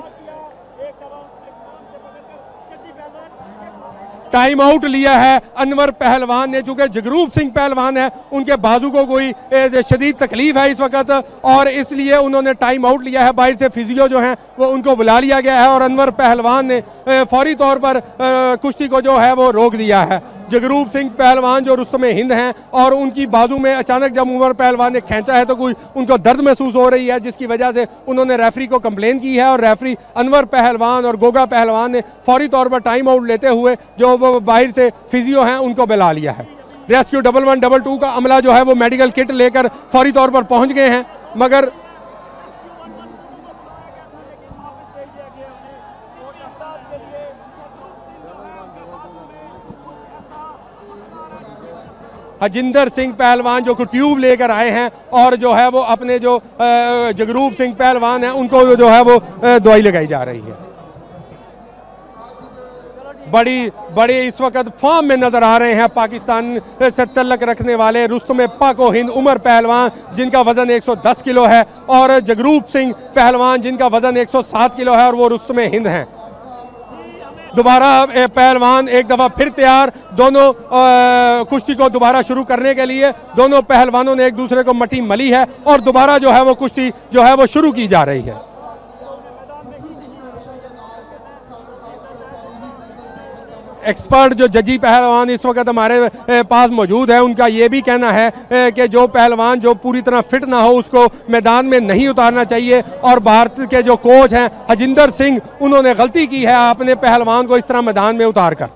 टाइम आउट लिया है अनवर पहलवान ने, चूंकि जगरूप सिंह पहलवान है उनके बाजू को कोई शदीद तकलीफ है इस वक्त और इसलिए उन्होंने टाइम आउट लिया है। बाहर से फिजियो जो है वो उनको बुला लिया गया है और अनवर पहलवान ने फौरी तौर पर कुश्ती को जो है वो रोक दिया है। जगरूप सिंह पहलवान जो रुस्तम हिंद हैं और उनकी बाजू में अचानक जब उमर पहलवान ने खींचा है तो कोई उनको दर्द महसूस हो रही है, जिसकी वजह से उन्होंने रेफरी को कंप्लेन की है और रेफरी अनवर पहलवान और गोगा पहलवान ने फौरी तौर पर टाइम आउट लेते हुए जो वो बाहर से फिजियो हैं उनको बुला लिया है। रेस्क्यू 1112 का अमला जो है वो मेडिकल किट लेकर फौरी तौर पर पहुंच गए हैं, मगर हजिंदर सिंह पहलवान जो को ट्यूब लेकर आए हैं और जो है वो अपने जो जगरूप सिंह पहलवान हैं उनको जो है वो दवाई लगाई जा रही है। बड़ी इस वक्त फॉर्म में नजर आ रहे हैं पाकिस्तान से तल्लक रखने वाले रुस्तम पाको हिंद उमर पहलवान जिनका वजन 110 किलो है और जगरूप सिंह पहलवान जिनका वजन 107 किलो है और वो रुस्तम हिंद हैं। दोबारा पहलवान एक दफ़ा फिर तैयार, दोनों कुश्ती को दोबारा शुरू करने के लिए दोनों पहलवानों ने एक दूसरे को मट्टी मली है और दोबारा जो है वो कुश्ती जो है वो शुरू की जा रही है। एक्सपर्ट जो जजी पहलवान इस वक्त हमारे पास मौजूद है, उनका ये भी कहना है कि जो पहलवान जो पूरी तरह फिट ना हो उसको मैदान में नहीं उतारना चाहिए और भारत के जो कोच हैं हजिंदर सिंह उन्होंने गलती की है अपने पहलवान को इस तरह मैदान में उतार कर।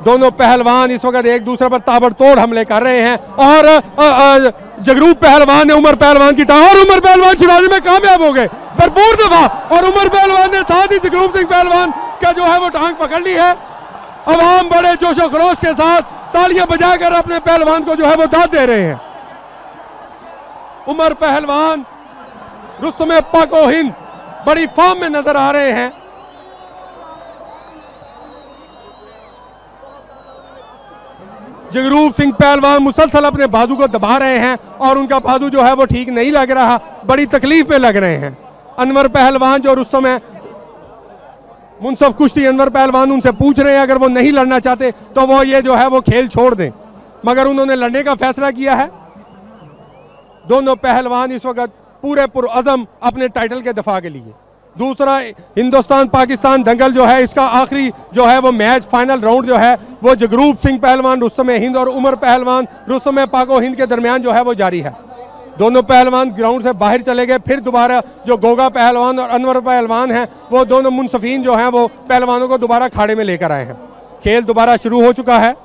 दोनों पहलवान इस वक्त एक दूसरे पर ताबड़तोड़ हमले कर रहे हैं और जगरूप पहलवान ने उमर पहलवान की टांग और उमर पहलवान छुड़ाने में कामयाब हो गए भरपूर दफा और उमर पहलवान ने साथ ही जगरूप सिंह पहलवान का जो है वो टांग पकड़ ली है। अवाम बड़े जोशो खरोश के साथ तालियां बजाकर अपने पहलवान को जो है वो दाद दे रहे हैं। उमर पहलवान रुस्तम पाको हिंद बड़ी फॉर्म में नजर आ रहे हैं। जगरूप सिंह पहलवान मुसलसल अपने बाजू को दबा रहे हैं और उनका बाजू जो है वो ठीक नहीं लग रहा, बड़ी तकलीफ में लग रहे हैं। अनवर पहलवान जो रुस्तम है मुनसफ कुश्ती अनवर पहलवान उनसे पूछ रहे हैं अगर वो नहीं लड़ना चाहते तो वो ये जो है वो खेल छोड़ दें, मगर उन्होंने लड़ने का फैसला किया है। दोनों पहलवान इस वक्त पूरे पुरअज़म अपने टाइटल के दफा के लिए। दूसरा हिंदुस्तान पाकिस्तान दंगल जो है इसका आखिरी जो है वो मैच फाइनल राउंड जो है वो जगरूप सिंह पहलवान रुस्तम हिंद और उमर पहलवान रुस्तम पाको हिंद के दरमियान जो है वो जारी है। दोनों पहलवान ग्राउंड से बाहर चले गए, फिर दोबारा जो गोगा पहलवान और अनवर पहलवान हैं वो दोनों मुनसफीन जो हैं वो पहलवानों को दोबारा खाड़े में लेकर आए हैं। खेल दोबारा शुरू हो चुका है।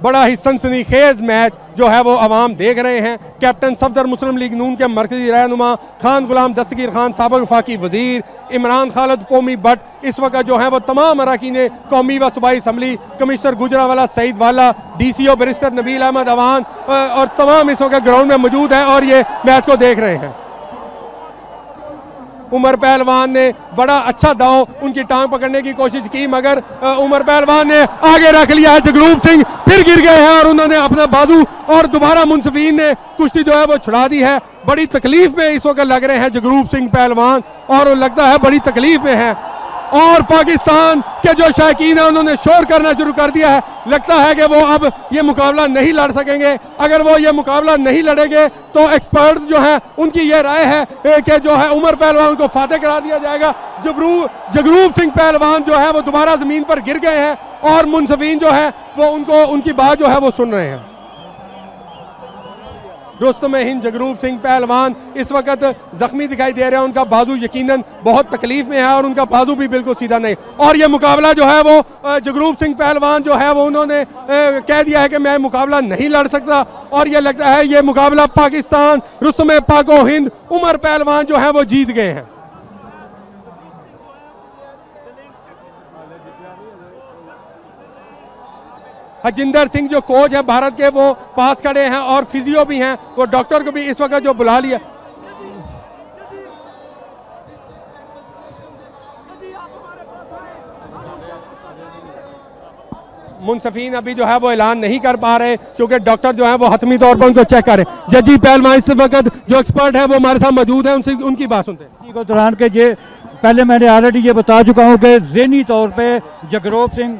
बड़ा ही सनसनीखेज मैच जो है वो अवाम देख रहे हैं। कैप्टन सफदर मुस्लिम लीग नून के मरकजी रहनुमा खान गुलाम दस्तगीर खान, साबिक वफाकी वजीर इमरान खालिद पोमी भट्ट इस वक्त जो है वो तमाम अरकान कौमी व सूबाई असम्बली, कमिश्नर गुजरावाला सईद वाला, DCO बैरिस्टर नबील अहमद अवान और तमाम इस वक्त ग्राउंड में मौजूद हैं और ये मैच को देख रहे हैं। उमर पहलवान ने बड़ा अच्छा दाव उनकी टांग पकड़ने की कोशिश की, मगर उमर पहलवान ने आगे रख लिया है। जगरूप सिंह फिर गिर गए हैं और उन्होंने अपना बाजू और दोबारा मुनसफीन ने कुश्ती जो है वो छुड़ा दी है। बड़ी तकलीफ में इस वक्त लग रहे हैं जगरूप सिंह पहलवान और लगता है बड़ी तकलीफ में है और पाकिस्तान के जो शायकीन है उन्होंने शोर करना शुरू कर दिया है। लगता है कि वो अब ये मुकाबला नहीं लड़ सकेंगे। अगर वो ये मुकाबला नहीं लड़ेंगे तो एक्सपर्ट जो है उनकी ये राय है कि जो है उमर पहलवान को फातेह करा दिया जाएगा। जगरूप सिंह पहलवान जो है वो दोबारा जमीन पर गिर गए हैं और मुनसफीन जो है वो उनको उनकी बात जो है वो सुन रहे हैं। रुस्तम हिंद जगरूप सिंह पहलवान इस वक्त जख्मी दिखाई दे रहे हैं। उनका बाजू यकीनन बहुत तकलीफ में है और उनका बाजू भी बिल्कुल सीधा नहीं। और ये मुकाबला जो है वो जगरूप सिंह पहलवान जो है वो उन्होंने कह दिया है कि मैं मुकाबला नहीं लड़ सकता और ये लगता है ये मुकाबला पाकिस्तान रुस्तम पाको हिंद उमर पहलवान जो है वो जीत गए हैं। हजिंदर सिंह जो कोच है भारत के वो पास खड़े हैं और फिजियो भी हैं, वो डॉक्टर को भी इस वक्त जो बुला लिया। मुनसफीन अभी जो है वो ऐलान नहीं कर पा रहे क्योंकि डॉक्टर जो है वो हतमी तौर पर उनको चेक करें। जजी पहलवान इस वक्त जो एक्सपर्ट है वो हमारे साथ मौजूद है, उनसे उनकी बात सुनते हैं। दौरान के ये पहले मैंने ऑलरेडी ये बता चुका हूँ कि ज़हनी तौर पे जगरूप सिंह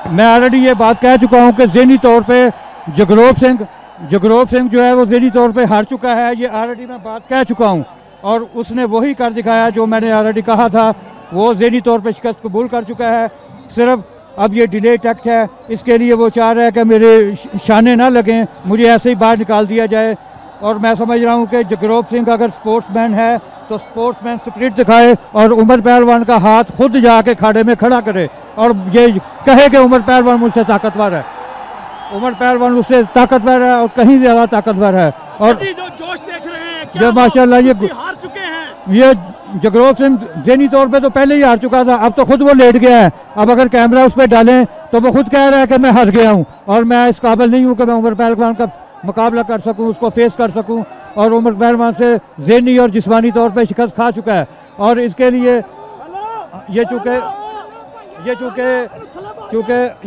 मैं ऑलरेडी ये बात कह चुका हूँ कि ज़हनी तौर पे जगरूप सिंह जो है वो ज़हनी तौर पे हार चुका है, ये ऑलरेडी मैं बात कह चुका हूँ। और उसने वही कर दिखाया जो मैंने ऑलरेडी कहा था, वो ज़हनी तौर पे शिकस्त कबूल कर चुका है। सिर्फ अब ये डिले टैक्ट है, इसके लिए वो चाह रहा है कि मेरे शाने ना लगें, मुझे ऐसे ही बाहर निकाल दिया जाए। और मैं समझ रहा हूँ कि जगरूप सिंह अगर स्पोर्ट्समैन है तो स्पोर्ट्समैन स्पिरिट दिखाए और उमर पहलवान का हाथ खुद जाके खाड़े में खड़ा करे और ये कहे कि उमर पहलवान मुझसे ताकतवर है। उमर पहलवान उससे ताकतवर है और कहीं ज़्यादा ताकतवर है। और जो जोश देख रहे हैं ये माशाल्लाह ये हार चुके हैं। ये जगरूप सिंह ज़हनी तौर पे तो पहले ही हार चुका था, अब तो खुद वो लेट गया है। अब अगर कैमरा उस पर डालें तो वो खुद कह रहा है कि मैं हार गया हूँ और मैं इस काबिल नहीं हूँ कि मैं उमर पहलवान का मुकाबला कर सकूँ, उसको फेस कर सकूँ। और उमर पहलवान से ज़हनी और जिस्मानी तौर पे शिकस्त खा चुका है। और इसके लिए ये चूँकि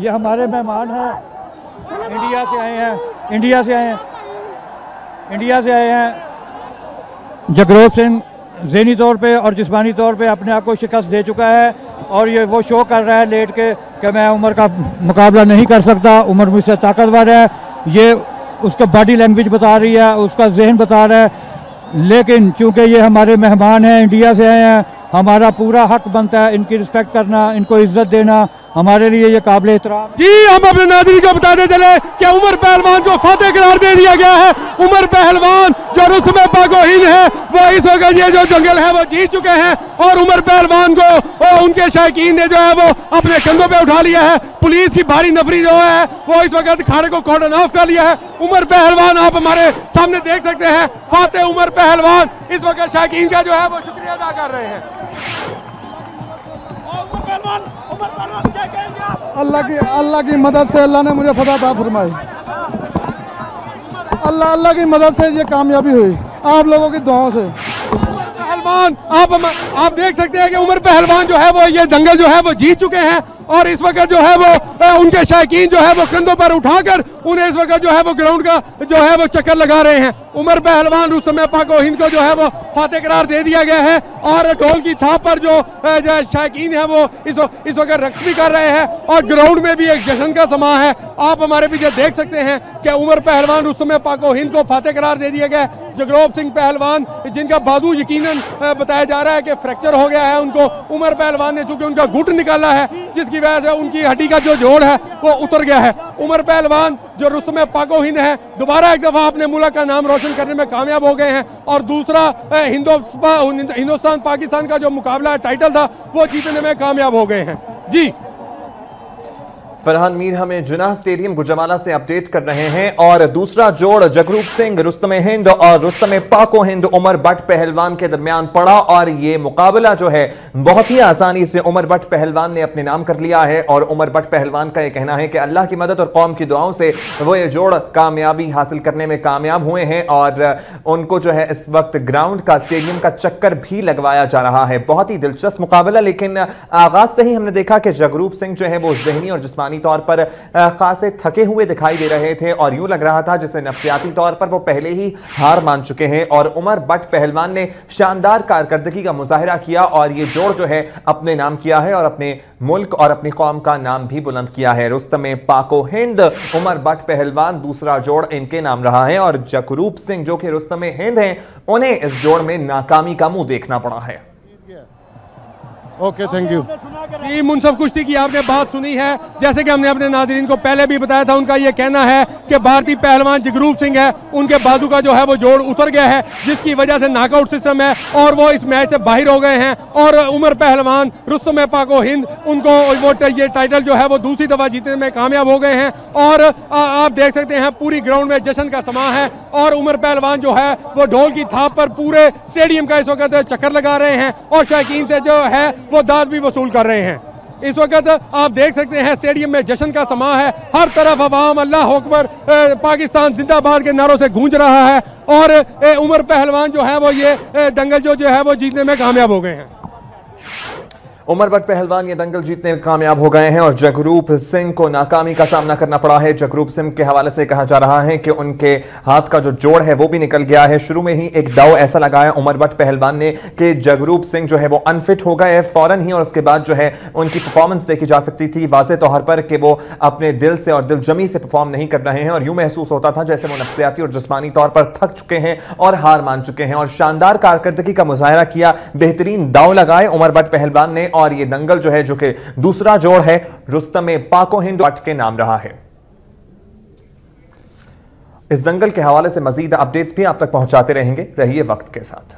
ये हमारे मेहमान हैं, इंडिया से आए हैं। जगरूप सिंह ज़हनी तौर पे और जिस्मानी तौर पे अपने आप को शिकस्त दे चुका है और ये वो शो कर रहा है लेट के कि मैं उमर का मुकाबला नहीं कर सकता, उमर मुझसे ताकतवर है। ये उसका बॉडी लैंग्वेज बता रही है, उसका जहन बता रहा है। लेकिन चूँकि ये हमारे मेहमान हैं, इंडिया से आए हैं, हमारा पूरा हक बनता है इनकी रिस्पेक्ट करना, इनको इज्जत देना। हमारे लिए ये काबिल एहतराम। जी हम अपने नाज़रीन को बताते चले कि उमर पहलवान को फातेह करार दे दिया गया है। उमर पहलवान जो रुस्म पाकोहिंद है वो इस वक्त ये जो जंगल है वो जीत चुके हैं और उमर पहलवान को उनके शायकीन ने जो है वो अपने कंधों पे उठा लिया है। पुलिस की भारी नफरी जो है वो इस वक्त खाड़े को कॉर्डन ऑफ कर लिया है। उमर पहलवान आप हमारे सामने देख सकते हैं, फातेह उमर पहलवान इस वक्त शायकीन का जो है वो शुक्रिया अदा कर रहे हैं। अल्लाह की मदद से अल्लाह ने मुझे फतह अता फरमाई। अल्लाह की मदद से ये कामयाबी हुई, आप लोगों की दुआओं से। पहलवान आप देख सकते हैं कि उमर पहलवान जो है वो ये दंगल जो है वो जीत चुके हैं और इस वक्त जो है वो उनके शायकीन जो है वो कंधों पर उठाकर उन्हें इस वक्त जो है वो ग्राउंड का जो है वो चक्कर लगा रहे हैं। उमर पहलवान रुस्तम पाकोहिंद को जो है वो फातेह करार दे दिया गया है और ढोल की थाप पर जो शायकीन है वो इस वक्त रक्स भी कर रहे हैं और ग्राउंड में भी एक जश्न का समा है। आप हमारे पीछे देख सकते हैं कि उमर पहलवान रुस्तम पाकोहिंद को फातेह करार दे दिया गया। जगरूप सिंह पहलवान जिनका बाजू यकीनन बताया जा रहा है कि फ्रैक्चर हो गया है, उनको उमर पहलवान ने चूंकि उनका घुट निकाला है जिसकी वजह से उनकी हड्डी का जो जोड़ है वो उतर गया है। उमर पहलवान जो रुस्तम पाकोहिंद है दोबारा एक दफा अपने मुल्क का नाम रोशन करने में कामयाब हो गए हैं और दूसरा हिंदुस्तान पाकिस्तान का जो मुकाबला टाइटल था वो जीतने में कामयाब हो गए हैं। जी फरहान मीर हमें जुनाह स्टेडियम गुजरावाला से अपडेट कर रहे हैं और दूसरा जोड़ जगरूप सिंह रुस्तम हिंद और रुस्तम पाको हिंद उमर बट पहलवान के दरमियान पड़ा और ये मुकाबला जो है बहुत ही आसानी से उमर बट पहलवान ने अपने नाम कर लिया है। और उमर बट पहलवान का यह कहना है कि अल्लाह की मदद और कौम की दुआओं से वो ये जोड़ कामयाबी हासिल करने में कामयाब हुए हैं और उनको जो है इस वक्त ग्राउंड का स्टेडियम का चक्कर भी लगवाया जा रहा है। बहुत ही दिलचस्प मुकाबला, लेकिन आगाज से ही हमने देखा कि जगरूप सिंह जो है वो ज़हनी और जिस्मानी तौर पर खासे थके हुए दिखाई दे रहे थे और यूं लग रहा था जैसे नफ्सियाती तौर पर वो पहले ही हार मान चुके हैं। और उमर बट पहलवान ने शानदार कारकर्दगी का मुजाहिरा किया और ये जोड़ जो है अपने नाम किया है और अपने मुल्क और अपनी कौम का नाम भी बुलंद किया है। रुस्तम पाको हिंद उमर बट पहलवान दूसरा जोड़ इनके नाम रहा है और जगरूप सिंह जो कि रुस्तम हिंद हैं उन्हें इस जोड़ में नाकामी का मुंह देखना पड़ा है। Okay thank you. मुनसफ कुश्ती की आपने बात सुनी है, जैसे कि हमने अपने नाजरीन को पहले भी बताया था, उनका यह कहना है कि भारतीय पहलवान जगरूप सिंह है उनके बाजू का जो है वो जोड़ उतर गया है जिसकी वजह से नॉकआउट सिस्टम है और वो इस मैच से बाहर हो गए हैं। और उमर पहलवान रुस्तम पाको हिंद उनको वो ये टाइटल जो है वो दूसरी दफा जीतने में कामयाब हो गए हैं और आप देख सकते हैं पूरी ग्राउंड में जश्न का समा है और उमर पहलवान जो है वो ढोल की थाप पर पूरे स्टेडियम का इस वक्त चक्कर लगा रहे हैं और शायकीन से जो है वो दाद भी वसूल कर रहे हैं। इस वक्त आप देख सकते हैं स्टेडियम में जश्न का समा है, हर तरफ अवाम अल्लाह अकबर पाकिस्तान जिंदाबाद के नारों से गूंज रहा है और उमर पहलवान जो है वो ये दंगल जो है वो जीतने में कामयाब हो गए हैं। उमर भट्ट पहलवान ये दंगल जीतने में कामयाब हो गए हैं और जगरूप सिंह को नाकामी का सामना करना पड़ा है। जगरूप सिंह के हवाले से कहा जा रहा है कि उनके हाथ का जो जोड़ है वो भी निकल गया है। शुरू में ही एक दाव ऐसा लगाया उमर भट्ट पहलवान ने कि जगरूप सिंह जो है वो अनफिट हो गए फौरन ही, और उसके बाद जो है उनकी परफॉर्मेंस देखी जा सकती थी वाज़े तौर पर कि वो अपने दिल से और दिलजमी से परफॉर्म नहीं कर रहे हैं और यूं महसूस होता था जैसे वो नफ्सियाती और जिस्मानी तौर पर थक चुके हैं और हार मान चुके हैं। और शानदार कारकर्दगी का मुजाहरा किया, बेहतरीन दाव लगाए उमर भट्ट पहलवान ने और ये दंगल जो है जो कि दूसरा जोड़ है रुस्तम पाको हिंद भट्ट के नाम रहा है। इस दंगल के हवाले से मजीद अपडेट्स भी आप तक पहुंचाते रहेंगे, रहिए वक्त के साथ।